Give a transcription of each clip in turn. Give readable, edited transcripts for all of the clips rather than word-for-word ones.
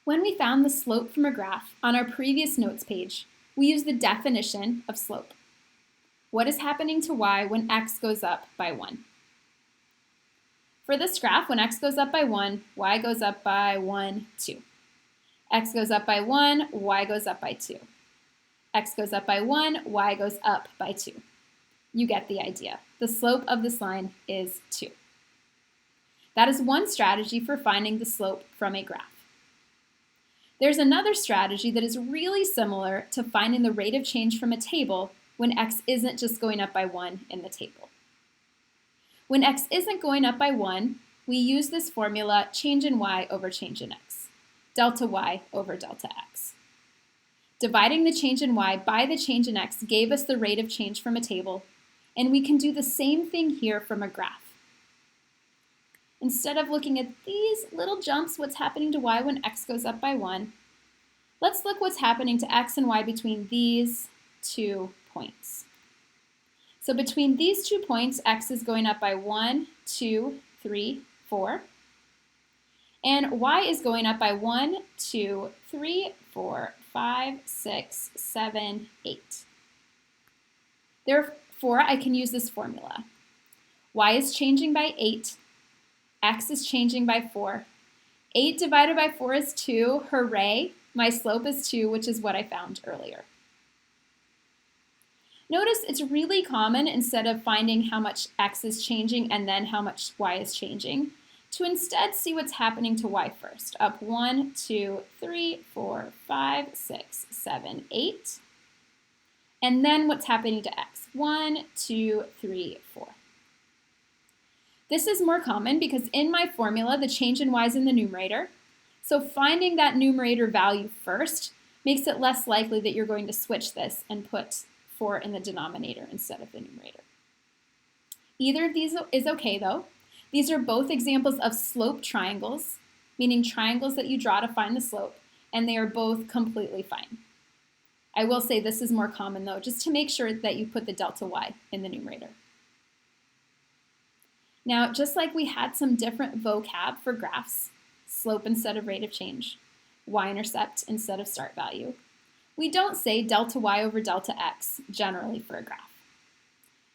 When we found the slope from a graph on our previous notes page, we used the definition of slope. What is happening to y when x goes up by 1? For this graph, when x goes up by 1, y goes up by 1, 2. X goes up by 1, y goes up by 2. X goes up by 1, y goes up by 2. You get the idea. The slope of this line is 2. That is one strategy for finding the slope from a graph. There's another strategy that is really similar to finding the rate of change from a table when x isn't just going up by 1 in the table. When x isn't going up by 1, we use this formula change in y over change in x, delta y over delta x. Dividing the change in y by the change in x gave us the rate of change from a table, and we can do the same thing here from a graph. Instead of looking at these little jumps, what's happening to y when x goes up by 1, let's look what's happening to x and y between these 2 points. So between these 2 points, x is going up by 1, 2, 3, 4. And y is going up by 1, 2, 3, 4, 5, 6, 7, 8. Therefore, I can use this formula. Y is changing by 8. X is changing by 4. 8 divided by 4 is 2. Hooray! My slope is 2, which is what I found earlier. Notice it's really common, instead of finding how much x is changing and then how much y is changing, to instead see what's happening to y first. Up 1, 2, 3, 4, 5, 6, 7, 8. And then what's happening to x. 1, 2, 3, 4. This is more common because in my formula, the change in y is in the numerator. So finding that numerator value first makes it less likely that you're going to switch this and put 4 in the denominator instead of the numerator. Either of these is okay though. These are both examples of slope triangles, meaning triangles that you draw to find the slope, and they are both completely fine. I will say this is more common though, just to make sure that you put the delta y in the numerator. Now, just like we had some different vocab for graphs, slope instead of rate of change, y-intercept instead of start value, we don't say delta y over delta x generally for a graph.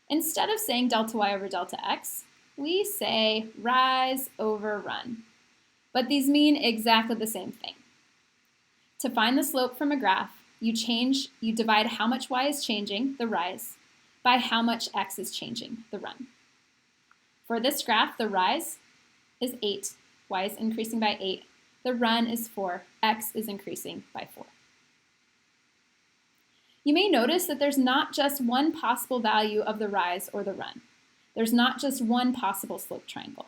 Instead of saying delta y over delta x, we say rise over run. But these mean exactly the same thing. To find the slope from a graph, you divide how much y is changing, the rise, by how much x is changing, the run. For this graph, the rise is 8, y is increasing by 8. The run is 4, x is increasing by 4. You may notice that there's not just one possible value of the rise or the run. There's not just one possible slope triangle.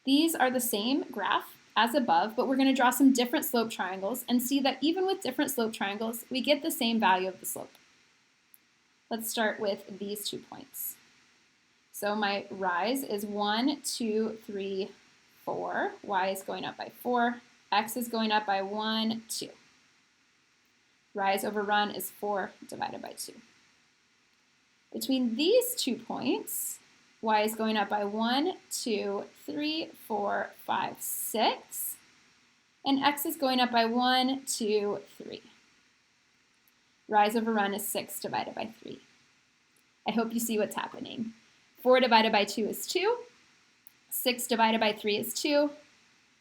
These are the same graph as above, but we're going to draw some different slope triangles and see that even with different slope triangles, we get the same value of the slope. Let's start with these 2 points. So my rise is 1, 2, 3, 4. Y is going up by 4. X is going up by 1, 2. Rise over run is 4 divided by 2. Between these 2 points, y is going up by 1, 2, 3, 4, 5, 6. And x is going up by 1, 2, 3. Rise over run is 6 divided by 3. I hope you see what's happening. 4 divided by 2 is 2. 6 divided by 3 is 2.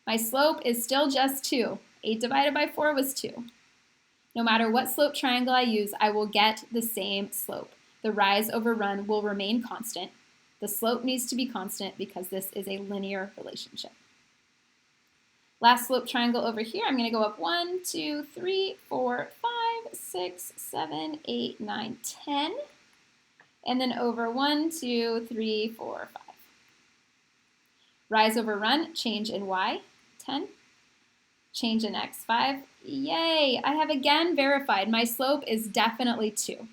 My slope is still just 2. 8 divided by 4 was 2. No matter what slope triangle I use, I will get the same slope. The rise over run will remain constant. The slope needs to be constant because this is a linear relationship. Last slope triangle over here, I'm going to go up 1, 2, 3, 4, 5, 6, 7, 8, 9, 10. And then over 1, 2, 3, 4, 5. Rise over run, change in y, 10. Change in x, 5. Yay! I have again verified my slope is definitely 2.